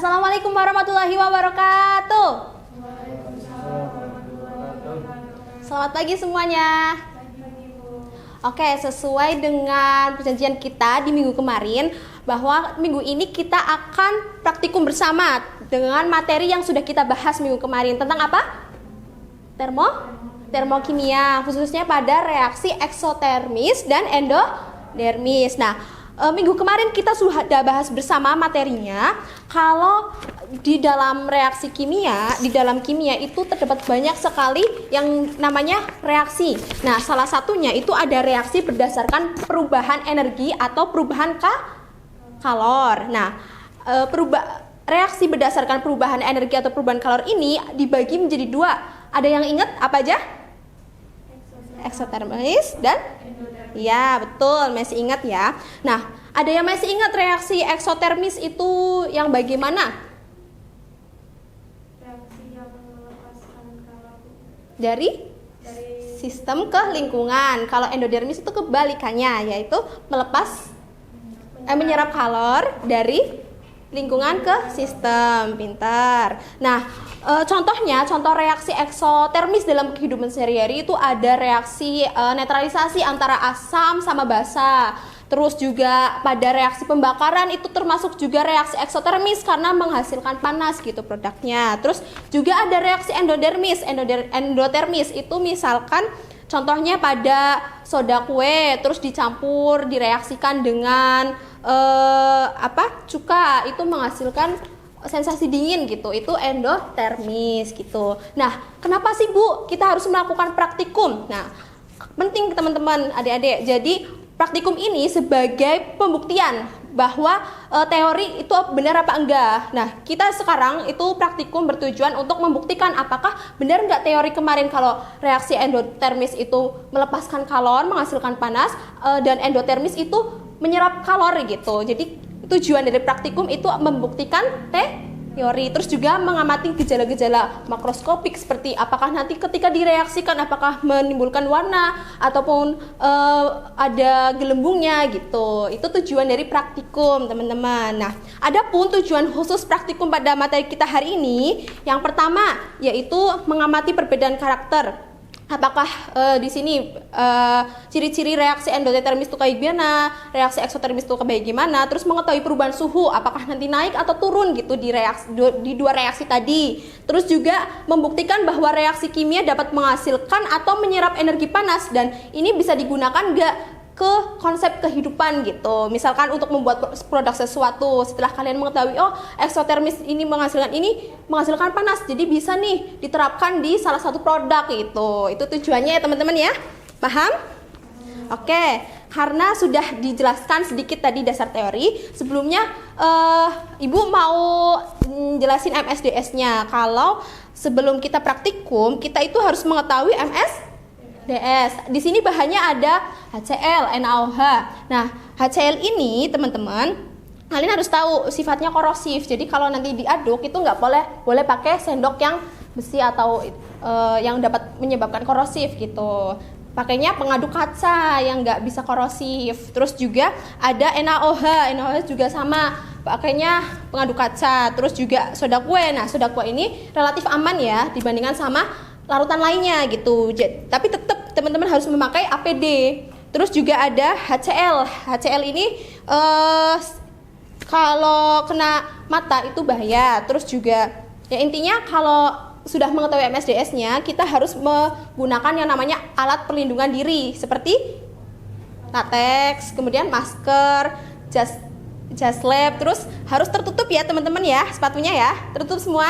Assalamualaikum warahmatullahi wabarakatuh. Selamat pagi semuanya. Oke, sesuai dengan perjanjian kita di minggu kemarin, bahwa minggu ini kita akan praktikum bersama dengan materi yang sudah kita bahas minggu kemarin. Tentang apa? Termokimia, khususnya pada reaksi eksotermis dan endotermis. Nah, minggu kemarin kita sudah bahas bersama materinya. Kalau di dalam reaksi kimia, di dalam kimia itu terdapat banyak sekali yang namanya reaksi. Nah, salah satunya itu ada reaksi berdasarkan perubahan energi atau perubahan kalor. Nah, reaksi berdasarkan perubahan energi atau perubahan kalor ini dibagi menjadi dua. Ada yang ingat apa aja? Eksotermis dan ya, betul, masih ingat ya. Nah, ada yang masih ingat reaksi eksotermis itu yang bagaimana? Reaksi yang melepaskan kalor Dari sistem ke lingkungan. Kalau endodermis itu kebalikannya, yaitu menyerap kalor dari lingkungan ke sistem. Pintar. Nah, contoh reaksi eksotermis dalam kehidupan sehari-hari itu ada reaksi netralisasi antara asam sama basa. Terus juga pada reaksi pembakaran itu termasuk juga reaksi eksotermis karena menghasilkan panas gitu produknya. Terus juga ada reaksi endotermis itu misalkan contohnya pada soda kue terus dicampur direaksikan dengan cuka, itu menghasilkan sensasi dingin gitu, itu endotermis gitu. Nah, kenapa sih Bu kita harus melakukan praktikum? Nah, penting teman-teman, adik-adik. Jadi praktikum ini sebagai pembuktian bahwa teori itu benar apa enggak. Nah, kita sekarang itu praktikum bertujuan untuk membuktikan apakah benar enggak teori kemarin kalau reaksi endotermis itu melepaskan kalor, menghasilkan panas, dan endotermis itu menyerap kalor gitu. Jadi tujuan dari praktikum itu membuktikan teori, terus juga mengamati gejala-gejala makroskopik seperti apakah nanti ketika direaksikan apakah menimbulkan warna ataupun ada gelembungnya gitu. Itu tujuan dari praktikum, teman-teman. Nah, adapun tujuan khusus praktikum pada materi kita hari ini, yang pertama yaitu mengamati perbedaan karakter. Apakah di sini ciri-ciri reaksi endotermis itu kayak gimana, reaksi eksotermis itu kayak gimana, terus mengetahui perubahan suhu, apakah nanti naik atau turun gitu di dua reaksi tadi. Terus juga membuktikan bahwa reaksi kimia dapat menghasilkan atau menyerap energi panas dan ini bisa digunakan nggak ke konsep kehidupan gitu. Misalkan untuk membuat produk sesuatu, setelah kalian mengetahui eksotermis ini menghasilkan panas, jadi bisa nih diterapkan di salah satu produk gitu. Itu tujuannya ya teman-teman ya. Paham? Oke, karena sudah dijelaskan sedikit tadi dasar teori, sebelumnya Ibu mau jelasin MSDS-nya. Kalau sebelum kita praktikum, kita itu harus mengetahui MSDS. Di sini bahannya ada HCl, NaOH. Nah, HCl ini teman-teman, kalian harus tahu sifatnya korosif. Jadi kalau nanti diaduk itu nggak boleh pakai sendok yang besi atau yang dapat menyebabkan korosif gitu. Pakainya pengaduk kaca yang nggak bisa korosif. Terus juga ada NaOH. NaOH juga sama, pakainya pengaduk kaca. Terus juga soda kue. Nah, soda kue ini relatif aman ya dibandingkan sama larutan lainnya gitu. Tapi tetap teman-teman harus memakai APD. Terus juga ada HCl. HCl ini kalau kena mata itu bahaya. Terus juga ya intinya kalau sudah mengetahui MSDS-nya, kita harus menggunakan yang namanya alat perlindungan diri seperti latex, kemudian masker, jas lab, terus harus tertutup ya teman-teman ya, sepatunya ya, tertutup semua.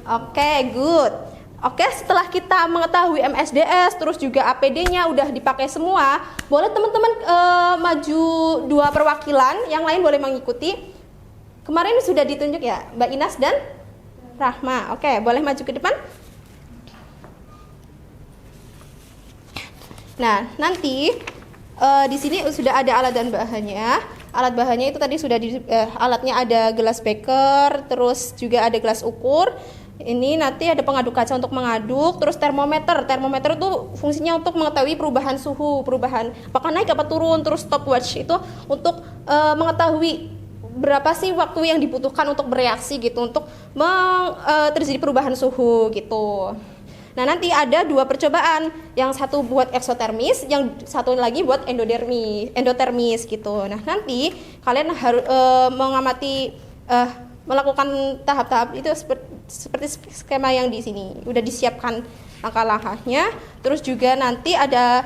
Oke, good. Oke, setelah kita mengetahui MSDS, terus juga APD-nya udah dipakai semua, boleh teman-teman maju dua perwakilan, yang lain boleh mengikuti. Kemarin sudah ditunjuk ya, Mbak Inas dan Rahma. Oke, boleh maju ke depan. Nah, nanti di sini sudah ada alat dan bahannya. Alat bahannya itu tadi sudah alatnya ada gelas beker, terus juga ada gelas ukur. Ini nanti ada pengaduk kaca untuk mengaduk, terus termometer. Termometer itu fungsinya untuk mengetahui perubahan suhu, perubahan apakah naik apa turun, terus stopwatch itu untuk mengetahui berapa sih waktu yang dibutuhkan untuk bereaksi gitu untuk terjadi perubahan suhu gitu. Nah, nanti ada 2 percobaan, yang satu buat eksotermis, yang satu lagi buat endotermis gitu. Nah, nanti kalian harus mengamati melakukan tahap-tahap itu seperti skema yang di sini. Udah disiapkan langkah-langkahnya. Terus juga nanti ada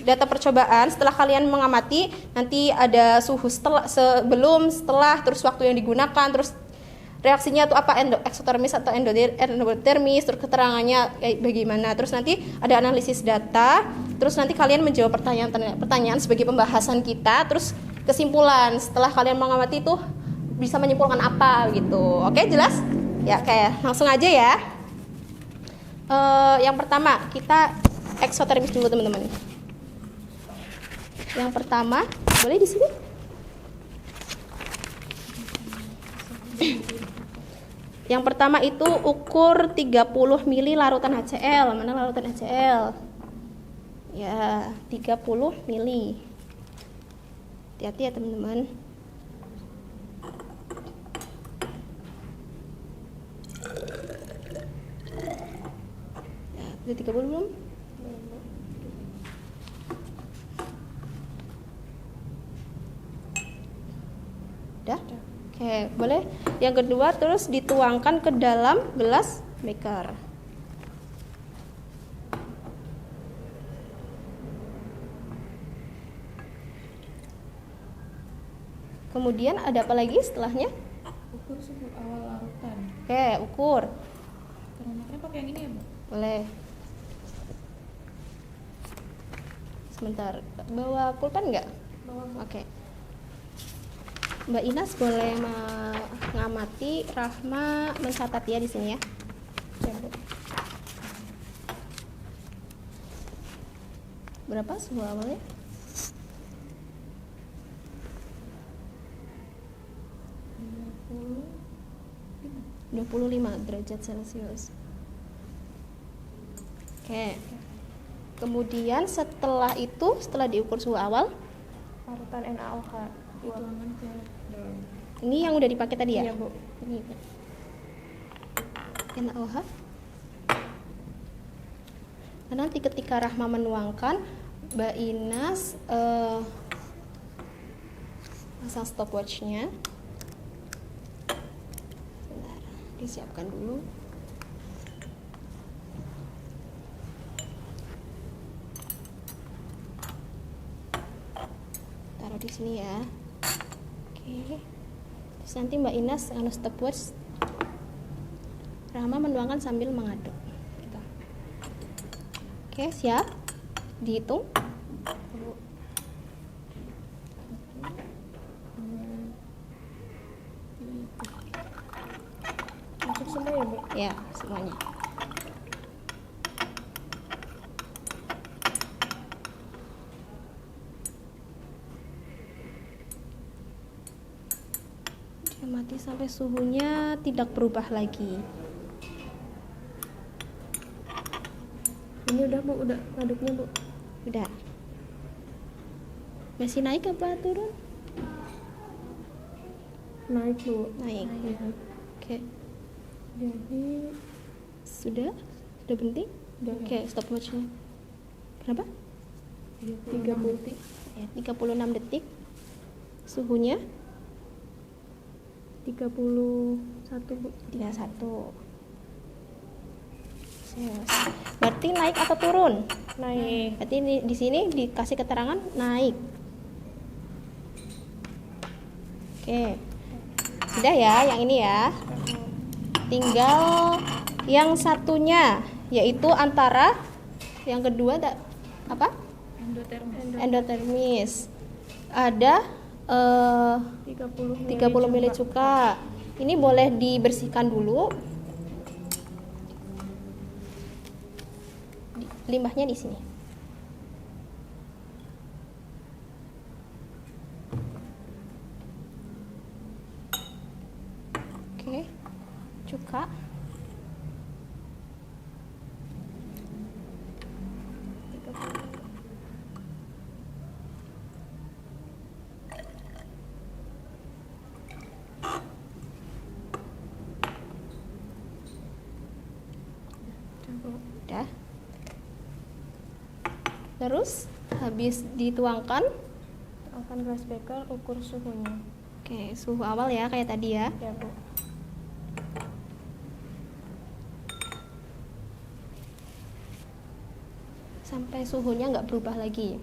data percobaan setelah kalian mengamati, nanti ada suhu sebelum, setelah, terus waktu yang digunakan, terus reaksinya itu apa, eksotermis atau endotermis, terus keterangannya kayak bagaimana, terus nanti ada analisis data, terus nanti kalian menjawab pertanyaan sebagai pembahasan kita, terus kesimpulan setelah kalian mengamati itu bisa menyimpulkan apa gitu. Oke, jelas? Ya, kayak langsung aja ya. Yang pertama kita eksotermis dulu teman-teman. Yang pertama, boleh di sini? Yang pertama itu ukur 30 mili larutan HCl. Mana larutan HCl? Ya, 30 mili. Hati-hati ya teman-teman. Ya, udah 30 belum? Udah? Oke, boleh. Yang kedua terus dituangkan ke dalam gelas beker. Kemudian ada apa lagi setelahnya? Ukur suhu awal larutan. Oke, ukur. Termometernya pakai yang ini ya, Bu? Boleh. Sebentar, bawa pulpen nggak? Bawa. Oke. Mbak Inas boleh mengamati, Rahma mencatat ya di sini ya. Ya, Bu. Berapa suhu awalnya? 25 derajat Celcius. Oke. Kemudian setelah diukur suhu awal, Larutan NaOH. Dituangkan ke dalam. ini yang udah dipakai tadi ya? Iya, Bu. Ini NaOH. Nah, nanti ketika Rahma menuangkan, Mbak Inas pasang stopwatchnya. Bentar, disiapkan dulu. Taruh di sini ya. Oke. Terus nanti Mbak Inas anu stopwatch. Rahma menuangkan sambil mengaduk. Gitu. Oke, siap. Dihitung. Masuk semua ya, Bu? Ya, semuanya. Dia mati sampai suhunya tidak berubah lagi. Ini udah, Bu, udah ngaduknya, Bu. Udah. Masih naik apa turun? Naik, Bu. Naik. Oke. Jadi Sudah? Sudah berhenti? udah. Oke, stopwatchnya. Berapa? 30 detik. Ya, 36 detik. Suhunya 31, Bu. 31. Yes. Berarti naik atau turun? Naik. Berarti di sini dikasih keterangan naik. Oke. Sudah ya, yang ini ya. Tinggal yang satunya, yaitu antara yang kedua apa? Endotermis. Endotermis. Ada 30 ml cuka. Ini boleh dibersihkan dulu. Limbahnya di sini. Oke. Cuka. Terus habis dituangkan, Akan gelas beker, ukur suhunya. oke, suhu awal ya kayak tadi ya. Ya Bu. Sampai suhunya nggak berubah lagi.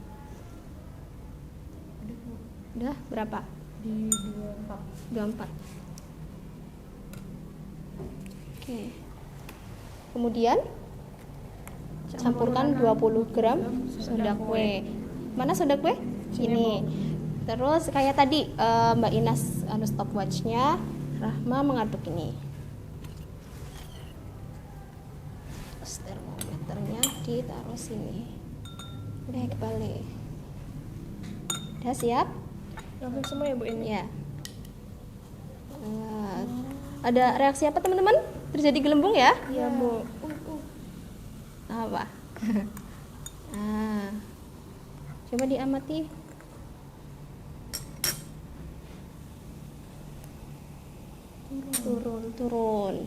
Udah berapa? Di 24. 24. Oke. Kemudian campurkan 20 gram soda kue. Mana soda kue? Ini. Terus kayak tadi Mbak Inas stopwatchnya, Rahma mengaduk ini. Terus termometernya ditaruh sini. Kebalik. Udah siap? Langsung semua ya Bu ini? Ya. Ada reaksi apa teman-teman? Terjadi gelembung ya? Iya Bu. Apa? Coba diamati. Turun.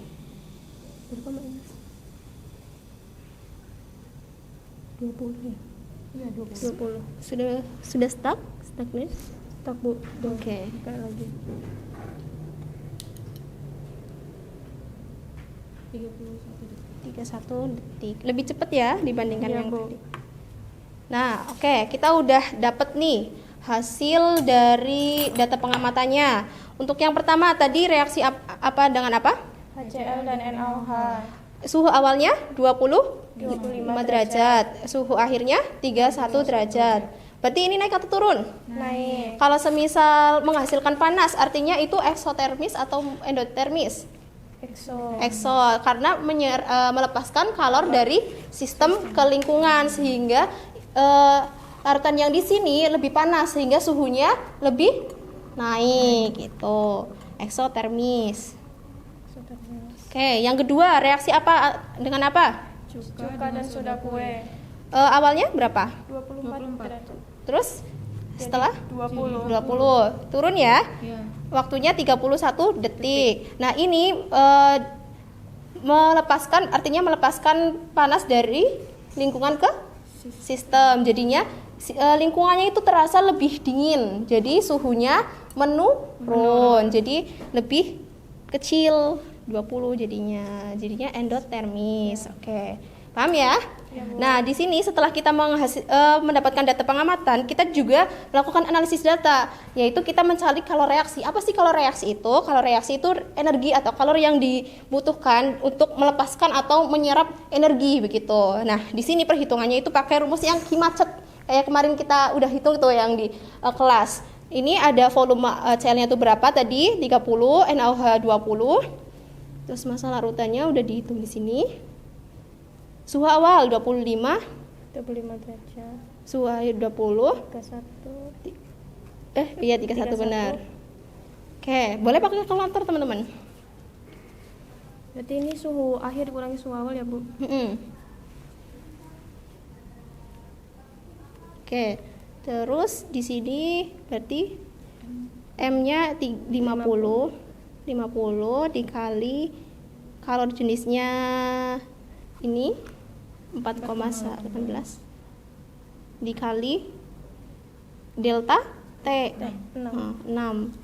Berapa Mbak Ines? 20 ya? Iya, 20. 20. Sudah stuck? Stuckness? Tak Bu. Oke. Buka lagi. 31 31 detik. detik. Lebih cepat ya dibandingkan Iya, yang Bu. tadi. Nah, oke, kita udah dapet nih hasil dari data pengamatannya. Untuk yang pertama tadi reaksi apa dengan apa? HCl dan NaOH. Suhu awalnya 25 25 derajat, suhu akhirnya 31 derajat. Berarti ini naik atau turun? Naik. Kalau semisal menghasilkan panas, artinya itu eksotermis atau endotermis? Exo. Exo, karena melepaskan kalor dari sistem ke lingkungan sehingga larutan yang di sini lebih panas sehingga suhunya lebih naik gitu. Eksotermis. Oke, yang kedua reaksi apa dengan apa? Cuka dan soda kue. Awalnya berapa? 24 derajat. Terus setelah 20. 20 turun ya? Iya. Waktunya 31 detik. Nah, ini artinya melepaskan panas dari lingkungan ke sistem. Jadinya lingkungannya itu terasa lebih dingin. Jadi suhunya menurun. Jadi lebih kecil 20 jadinya. Jadinya endotermis. Oke. Paham ya? Nah, di sini setelah kita mendapatkan data pengamatan, kita juga melakukan analisis data, yaitu kita mencari kalor reaksi. Apa sih kalor reaksi itu? Kalor reaksi itu energi atau kalor yang dibutuhkan untuk melepaskan atau menyerap energi begitu. Nah, di sini perhitungannya itu pakai rumus yang Himacet. Kayak kemarin kita udah hitung tuh yang di kelas. Ini ada volume Cl-nya itu berapa tadi? 30, NaOH 20. Terus masa larutannya udah dihitung di sini. Suhu awal 25, 25 derajat. suhu akhir 20. 31. Iya 31 benar. Oke, boleh pakai kalkulator teman-teman. Berarti ini suhu akhir dikurangi suhu awal ya Bu? Oke, terus di sini berarti M-nya 50 dikali kalor jenisnya ini 4,18 dikali delta T 6.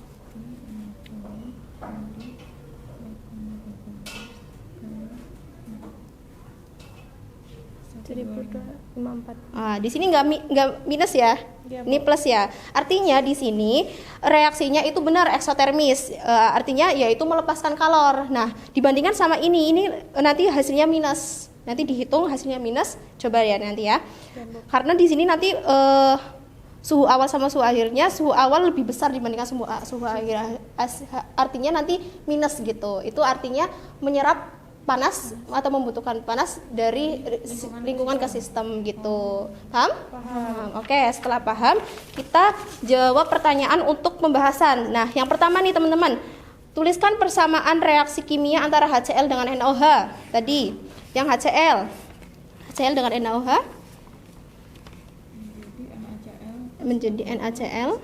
Jadi 54. Di sini nggak minus ya, Iya, ini Bu. plus ya. Artinya di sini reaksinya itu benar eksotermis, artinya yaitu melepaskan kalor. Nah, dibandingkan sama ini nanti hasilnya minus. Nanti dihitung hasilnya minus, coba ya nanti ya. Karena di sini nanti suhu awal sama suhu akhirnya, suhu awal lebih besar dibandingkan suhu akhir. Artinya nanti minus gitu. Itu artinya menyerap panas atau membutuhkan panas dari lingkungan ke sistem gitu. Paham? Paham. Oke, setelah paham, kita jawab pertanyaan untuk pembahasan. Nah, yang pertama nih teman-teman, tuliskan persamaan reaksi kimia antara HCl dengan NaOH. Tadi, yang HCl dengan NaOH menjadi NaCl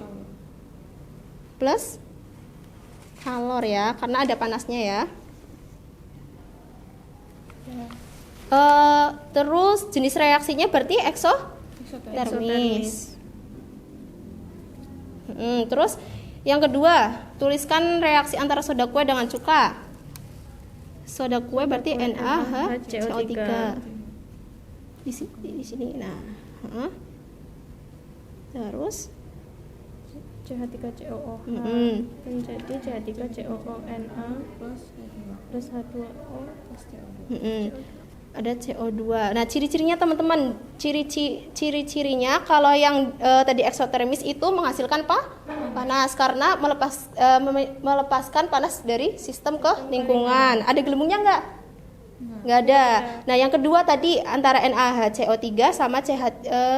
plus kalor ya, karena ada panasnya ya. Terus jenis reaksinya berarti termis. Terus yang kedua, tuliskan reaksi antara soda kue dengan cuka. Soda kue berarti NaHCO3. Di sini. Nah, terus CH3COOH menjadi CH3COONa plus H2O plus CO2. ada CO2. Nah, ciri-cirinya teman-teman, ciri-cirinya kalau yang tadi eksotermis itu menghasilkan panas karena melepaskan panas dari sistem ke lingkungan. Ada gelembungnya nggak? Nggak ada. Nah, yang kedua tadi antara NaHCO3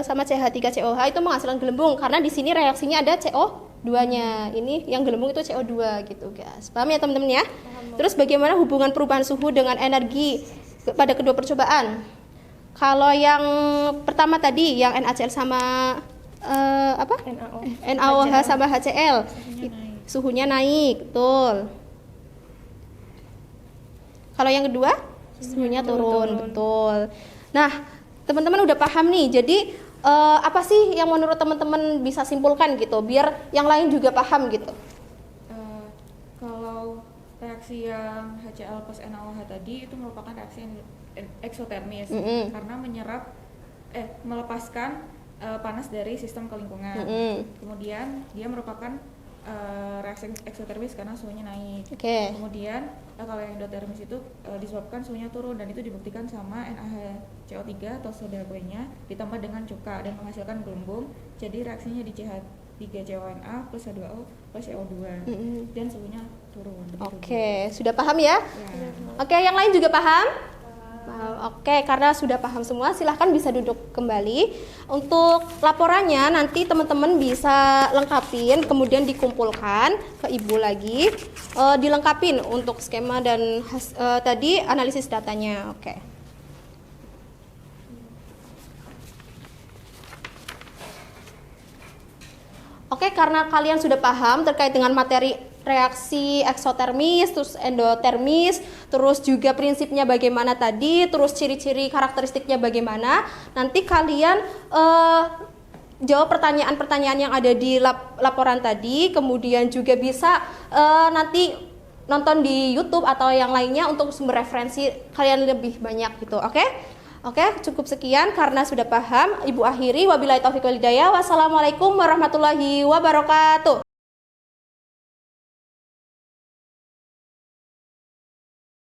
sama CH3COH itu menghasilkan gelembung karena di sini reaksinya ada CO2-nya. Ini yang gelembung itu CO2 gitu, guys. Paham ya teman-teman ya? Terus bagaimana hubungan perubahan suhu dengan energi pada kedua percobaan? Kalau yang pertama tadi yang NaCl sama NaOH sama HCl, suhunya naik, betul. Kalau yang kedua, suhunya turun, betul. Nah, teman-teman udah paham nih. Jadi apa sih yang menurut teman-teman bisa simpulkan gitu, biar yang lain juga paham gitu? Kalau reaksi yang HCl plus NaOH tadi itu merupakan reaksi eksotermis karena melepaskan panas dari sistem ke lingkungan. Kemudian dia merupakan reaksi eksotermis karena suhunya naik. Kemudian kalau yang endotermis itu disebabkan suhunya turun dan itu dibuktikan sama NaHCO3 atau soda kuenya ditambah dengan cuka dan menghasilkan gelembung. Jadi reaksinya di CH3CONa plus H2O plus CO2 dan suhunya turun. Sudah paham ya? Yang lain juga paham? Karena sudah paham semua, silahkan bisa duduk kembali. Untuk laporannya nanti teman-teman bisa lengkapin, kemudian dikumpulkan ke ibu lagi, dilengkapin untuk skema dan tadi analisis datanya. Karena kalian sudah paham terkait dengan materi reaksi eksotermis, terus endotermis, terus juga prinsipnya bagaimana tadi, terus ciri-ciri karakteristiknya bagaimana. Nanti kalian jawab pertanyaan-pertanyaan yang ada di laporan tadi, kemudian juga bisa nanti nonton di YouTube atau yang lainnya untuk sumber referensi kalian lebih banyak gitu. Cukup sekian karena sudah paham. Ibu akhiri, wabillahi taufiq wal hidayah. Wassalamualaikum warahmatullahi wabarakatuh.